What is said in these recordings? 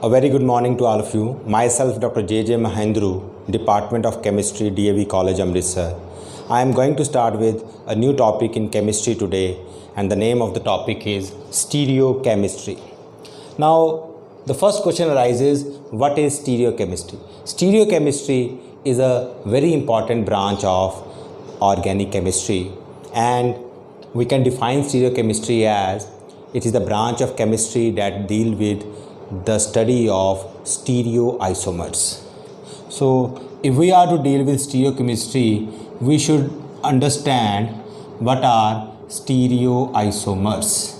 A very good morning to all of you. Myself, Dr. J.J. Mahendru, Department of Chemistry, DAV College, Amritsar. I am going to start with a new topic in chemistry today, and the name of the topic is stereochemistry. Now, the first question arises, what is stereochemistry? Stereochemistry is a very important branch of organic chemistry, and we can define stereochemistry as it is the branch of chemistry that deal with the study of stereoisomers. So if we are to deal with stereochemistry, we should understand what are stereoisomers.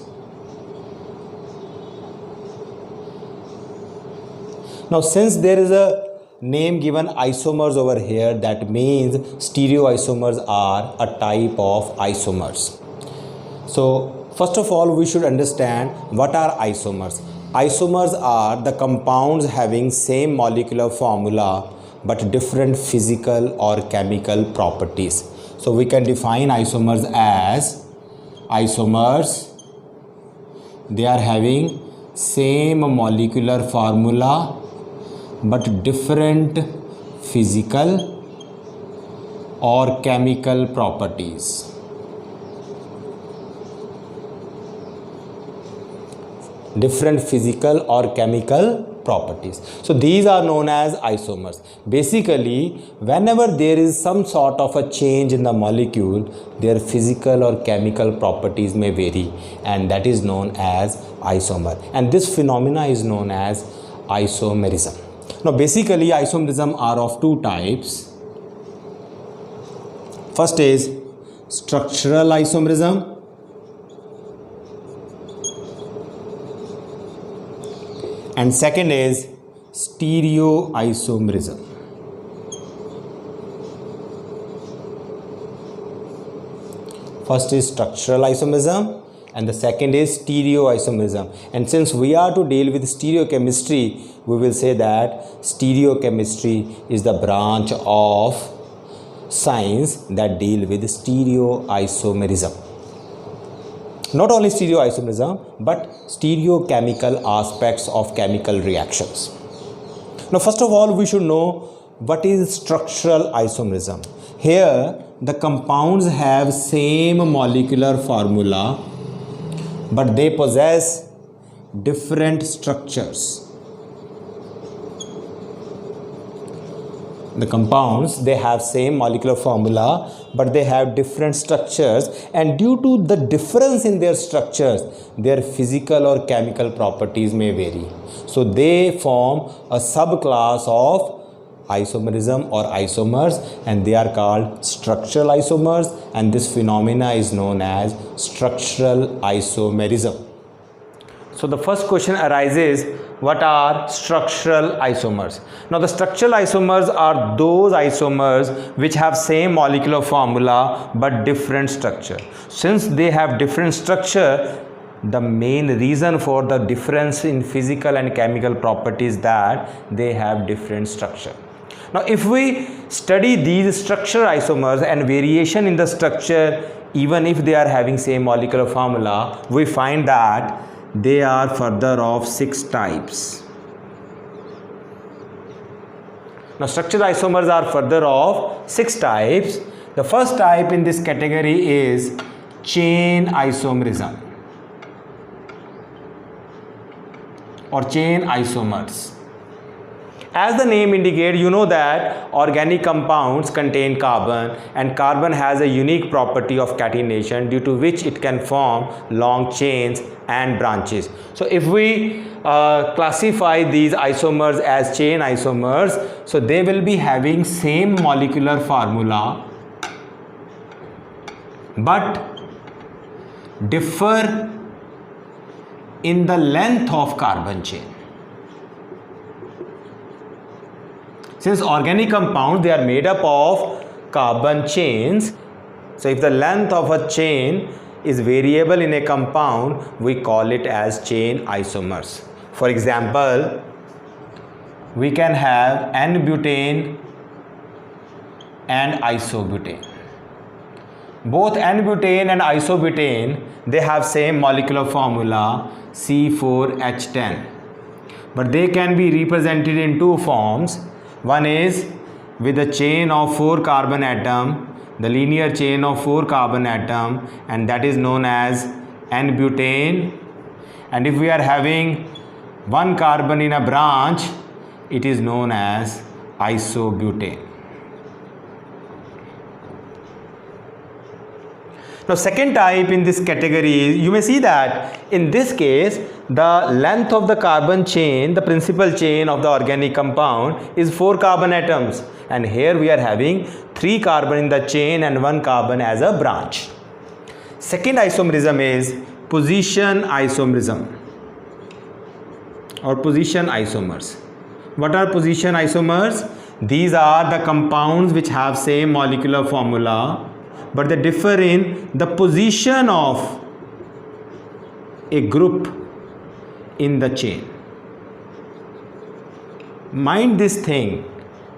Now, since there is a name given isomers over here, that means stereoisomers are a type of isomers. So first of all, we should understand what are isomers. Isomers are the compounds having same molecular formula but different physical or chemical properties. So we can define isomers as they are having same molecular formula but different physical or chemical properties. Different physical or chemical properties. So these are known as isomers. Basically, whenever there is some sort of a change in the molecule, their physical or chemical properties may vary, and that is known as isomer. And this phenomena is known as isomerism. Now basically, isomerism are of two types. First is structural isomerism, and second is stereoisomerism. First is structural isomerism and the second is stereoisomerism. And since we are to deal with stereochemistry, we will say that stereochemistry is the branch of science that deal with stereoisomerism. Not only stereoisomerism, but stereochemical aspects of chemical reactions. Now, first of all, we should know what is structural isomerism. Here, the compounds have same molecular formula, but they possess different structures. The compounds, they have same molecular formula, but they have different structures, and due to the difference in their structures, their physical or chemical properties may vary. So they form a subclass of isomerism or isomers, and they are called structural isomers, and this phenomena is known as structural isomerism. So the first question arises, what are structural isomers? Now the structural isomers are those isomers which have same molecular formula but different structure. Since they have different structure, the main reason for the difference in physical and chemical properties that they have different structure. Now if we study these structural isomers and variation in the structure, even if they are having same molecular formula, we find that they are further of 6 types. Now structural isomers are further of 6 types. The first type in this category is chain isomerism or chain isomers. As the name indicates, you know that organic compounds contain carbon, and carbon has a unique property of catenation due to which it can form long chains and branches. So if we classify these isomers as chain isomers, so they will be having same molecular formula but differ in the length of carbon chain. Since organic compounds, they are made up of carbon chains, so if the length of a chain is variable in a compound, we call it as chain isomers. For example, we can have N-butane and isobutane. Both N-butane and isobutane, they have same molecular formula C4H10. but they can be represented in two forms. One is with a chain of 4 carbon atom, the linear chain of 4 carbon atom, and that is known as N-butane. And if we are having 1 carbon in a branch, it is known as isobutane. Now, second type in this category, you may see that in this case, the length of the carbon chain, the principal chain of the organic compound is 4 carbon atoms. And here we are having 3 carbon in the chain and 1 carbon as a branch. Second isomerism is position isomerism or position isomers. What are position isomers? These are the compounds which have same molecular formula, but they differ in the position of a group in the chain. Mind this thing.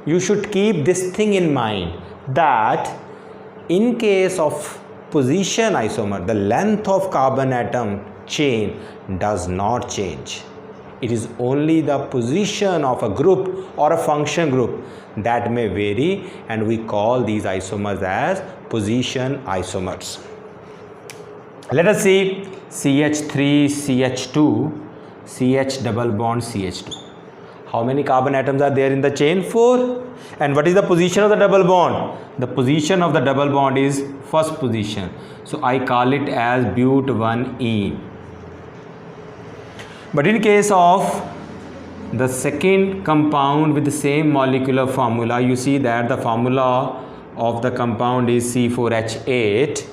You should keep this thing in mind, that in case of position isomer, the length of carbon atom chain does not change. It is only the position of a group or a function group that may vary, and we call these isomers as position isomers. Let us see CH3, CH2, CH double bond CH2. How many carbon atoms are there in the chain? 4. And what is the position of the double bond? The position of the double bond is first position. So I call it as but1ene. But in case of the second compound with the same molecular formula, you see that the formula of the compound is C4H8.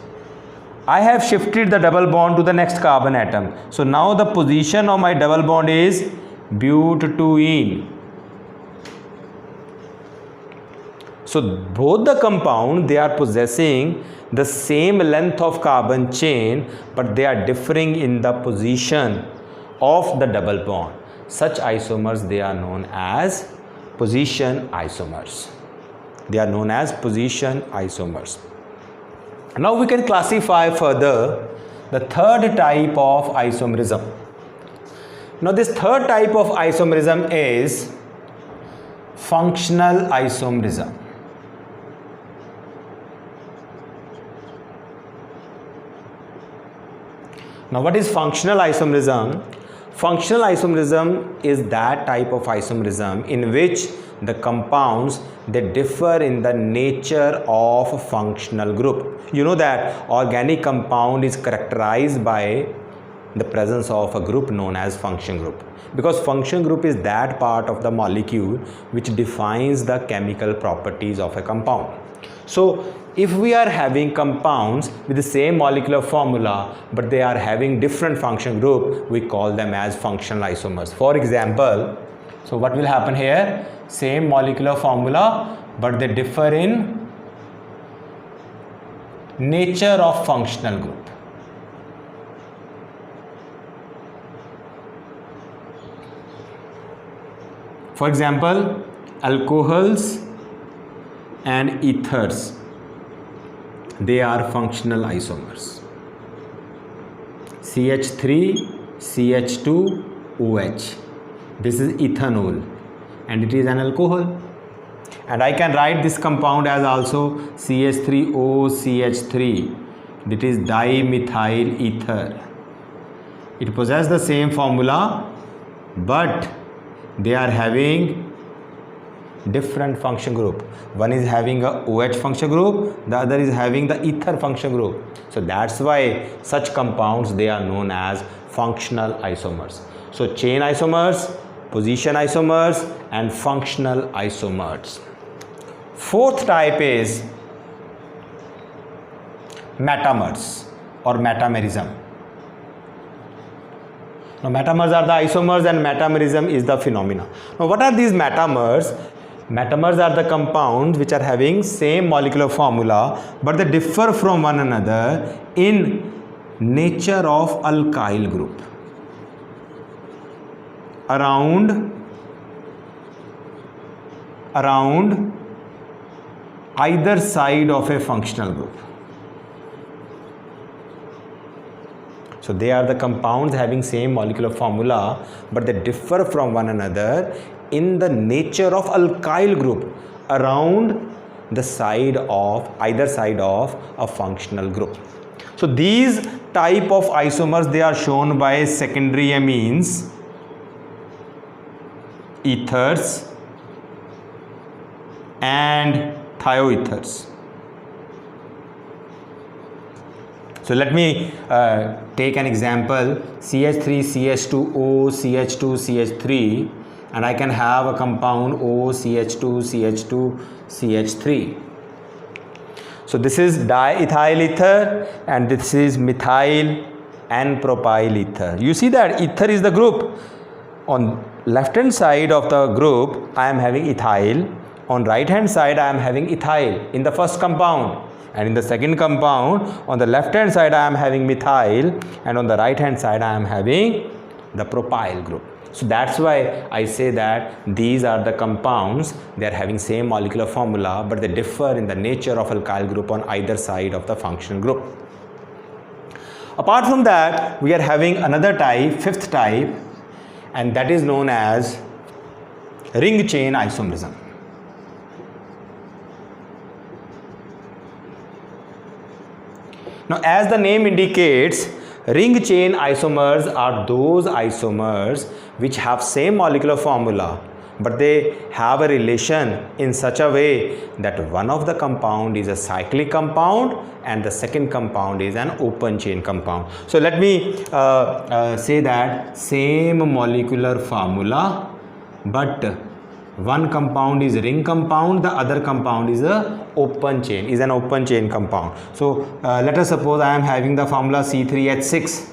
I have shifted the double bond to the next carbon atom. So now the position of my double bond is but2ene. So both the compound, they are possessing the same length of carbon chain, but they are differing in the position of the double bond. Such isomers, they are known as position isomers. They are known as position isomers. Now we can classify further the third type of isomerism. Now this third type of isomerism is functional isomerism. Now what is functional isomerism? Functional isomerism is that type of isomerism in which the compounds, they differ in the nature of a functional group. You know that organic compound is characterized by the presence of a group known as function group, because function group is that part of the molecule which defines the chemical properties of a compound. So if we are having compounds with the same molecular formula but they are having different function group, we call them as functional isomers. For example, so what will happen here? Same molecular formula but they differ in nature of functional group. For example, alcohols and ethers, they are functional isomers. CH3, CH2, OH. This is ethanol and it is an alcohol. And I can write this compound as also CH3OCH3. That is dimethyl ether. It possesses the same formula but they are having different function group. One is having a OH function group, the other is having the ether function group. So that's why such compounds, they are known as functional isomers. So chain isomers, position isomers and functional isomers. Fourth type is metamers or metamerism. Now metamers are the isomers and metamerism is the phenomena. Now what are these metamers? Metamers are the compounds which are having same molecular formula but they differ from one another in nature of alkyl group around either side of a functional group. So they are the compounds having same molecular formula, but they differ from one another in the nature of alkyl group around the side of either side of a functional group. So these type of isomers, they are shown by secondary amines, ethers and thioethers. So let me take an example, CH3, CH2O, CH2, CH3, and I can have a compound O, CH2, CH2, CH3. So this is diethyl ether and this is methyl and propyl ether. You see that ether is the group. On left hand side of the group I am having ethyl, on right hand side I am having ethyl in the first compound. And in the second compound, on the left hand side I am having methyl and on the right hand side I am having the propyl group. So that's why I say that these are the compounds, they are having same molecular formula but they differ in the nature of alkyl group on either side of the functional group. Apart from that, we are having another type, fifth type, and that is known as ring chain isomerism. Now, as the name indicates, ring chain isomers are those isomers which have same molecular formula, but they have a relation in such a way that one of the compound is a cyclic compound and the second compound is an open chain compound. So let me say that same molecular formula, but one compound is ring compound, the other compound is an open chain compound. So let us suppose I am having the formula C3H6.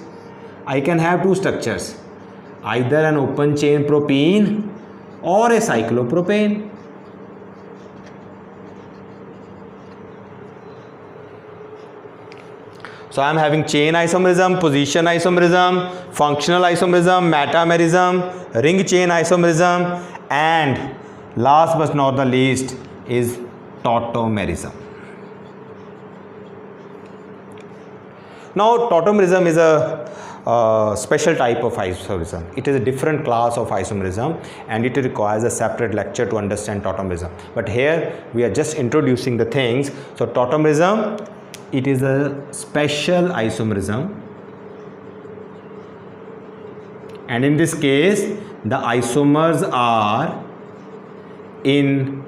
I can have two structures, either an open chain propene or a cyclopropane. So I am having chain isomerism, position isomerism, functional isomerism, metamerism, ring chain isomerism, and last but not the least is tautomerism. Now tautomerism is a special type of isomerism. It is a different class of isomerism and it requires a separate lecture to understand tautomerism. But here we are just introducing the things. So tautomerism, it is a special isomerism, and in this case the isomers are in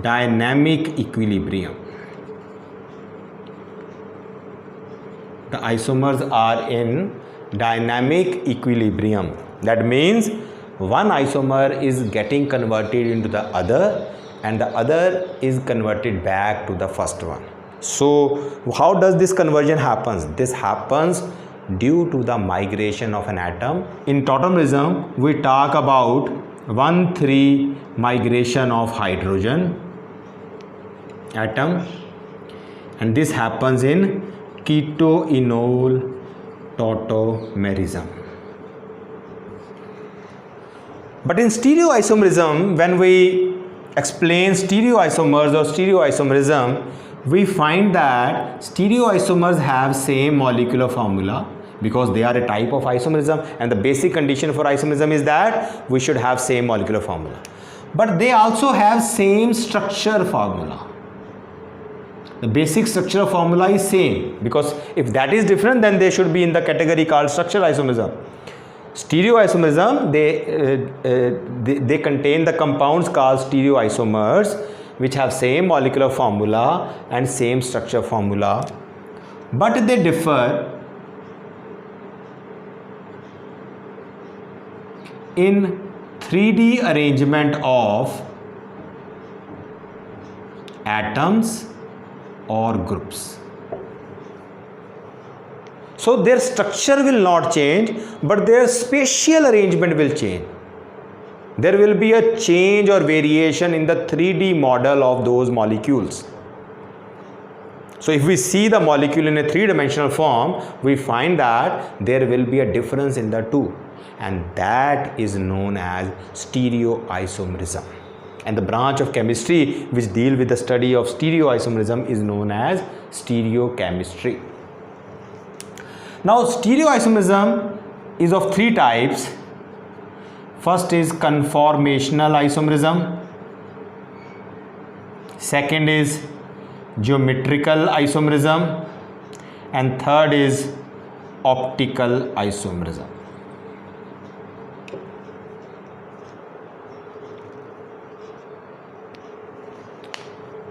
dynamic equilibrium. The isomers are in dynamic equilibrium. That means one isomer is getting converted into the other and the other is converted back to the first one. So how does this conversion happens? This happens due to the migration of an atom. In tautomerism, we talk about 1,3 migration of hydrogen atom, and this happens in ketoenol tautomerism. But in stereoisomerism, when we explain stereoisomers or stereoisomerism, we find that stereoisomers have same molecular formula because they are a type of isomerism, and the basic condition for isomerism is that we should have same molecular formula. But they also have same structure formula. The basic structure formula is same, because if that is different, then they should be in the category called structural isomerism. Stereoisomerism, they contain the compounds called stereoisomers which have same molecular formula and same structure formula, but they differ in 3D arrangement of atoms or groups. So their structure will not change, but their spatial arrangement will change. There will be a change or variation in the 3D model of those molecules. So if we see the molecule in a three-dimensional form, we find that there will be a difference in the two, and that is known as stereoisomerism. And the branch of chemistry which deal with the study of stereoisomerism is known as stereochemistry. Now stereoisomerism is of three types. First is conformational isomerism, second is geometrical isomerism, and third is optical isomerism.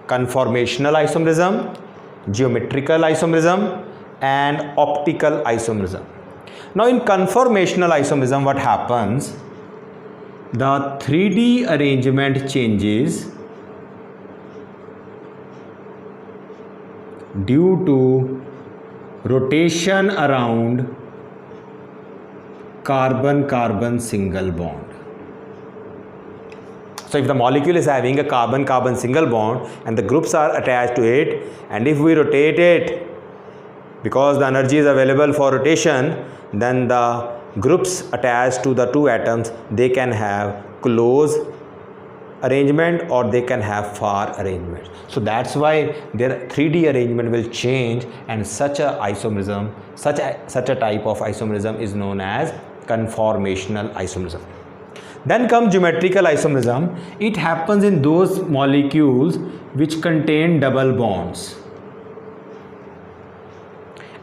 Conformational isomerism, geometrical isomerism, and optical isomerism. Now in conformational isomerism, what happens? The 3D arrangement changes due to rotation around carbon-carbon single bond. So if the molecule is having a carbon-carbon single bond and the groups are attached to it, and if we rotate it, because the energy is available for rotation, then the groups attached to the two atoms, they can have close arrangement or they can have far arrangement. So that's why their 3D arrangement will change, and such a isomerism, such a type of isomerism is known as conformational isomerism. Then comes geometrical isomerism. It happens in those molecules which contain double bonds.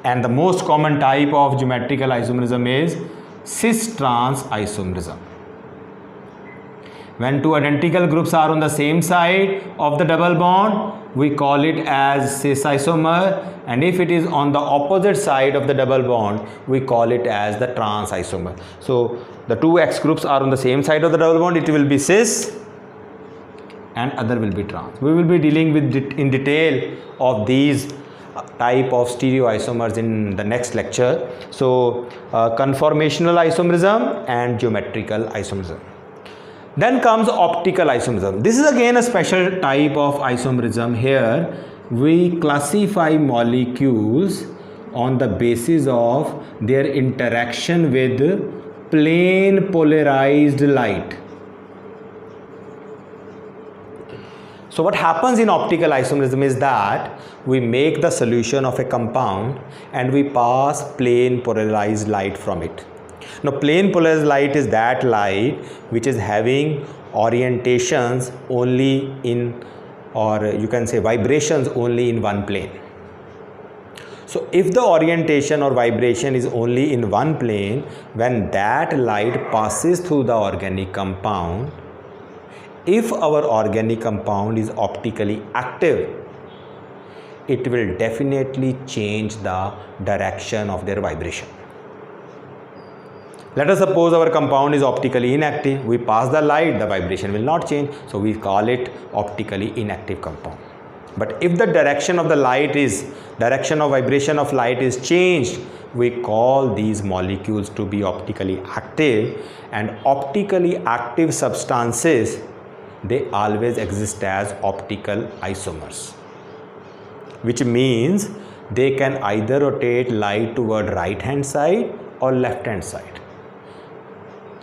And the most common type of geometrical isomerism is cis-trans isomerism. When two identical groups are on the same side of the double bond, we call it as cis isomer, and if it is on the opposite side of the double bond, we call it as the trans isomer. So the two X groups are on the same side of the double bond, it will be cis and other will be trans. We will be dealing with in detail of these type of stereoisomers in the next lecture. So conformational isomerism and geometrical isomerism. Then comes optical isomerism. This is again a special type of isomerism. Here we classify molecules on the basis of their interaction with plane polarized light. So what happens in optical isomerism is that we make the solution of a compound and we pass plane polarized light from it. Now plane polarized light is that light which is having orientations only in, or you can say vibrations only in one plane. So if the orientation or vibration is only in one plane, when that light passes through the organic compound, if our organic compound is optically active, it will definitely change the direction of their vibration. Let us suppose our compound is optically inactive. We pass the light, the vibration will not change. So we call it optically inactive compound. But if the direction of the light is, direction of vibration of light is changed, we call these molecules to be optically active. And optically active substances, they always exist as optical isomers, which means they can either rotate light toward right hand side or left hand side.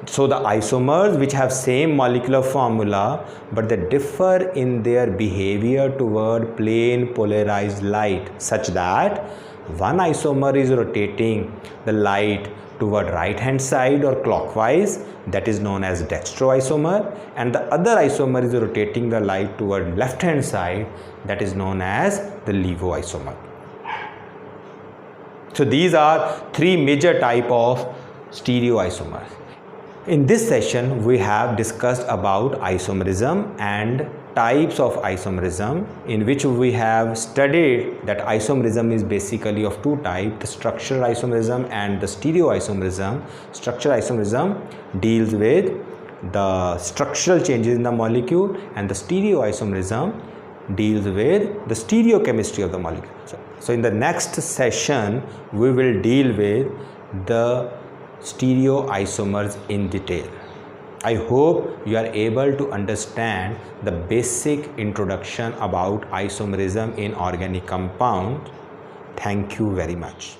So the isomers which have same molecular formula but they differ in their behavior toward plane polarized light, such that one isomer is rotating the light toward right hand side or clockwise, that is known as dextroisomer, and the other isomer is rotating the light toward left hand side, that is known as the levoisomer. So these are three major type of stereoisomers. In this session, we have discussed about isomerism and types of isomerism, in which we have studied that isomerism is basically of two types, the structural isomerism and the stereoisomerism. Structural isomerism deals with the structural changes in the molecule, and the stereoisomerism deals with the stereochemistry of the molecule. So in the next session, we will deal with the stereoisomers in detail. I hope you are able to understand the basic introduction about isomerism in organic compound. Thank you very much.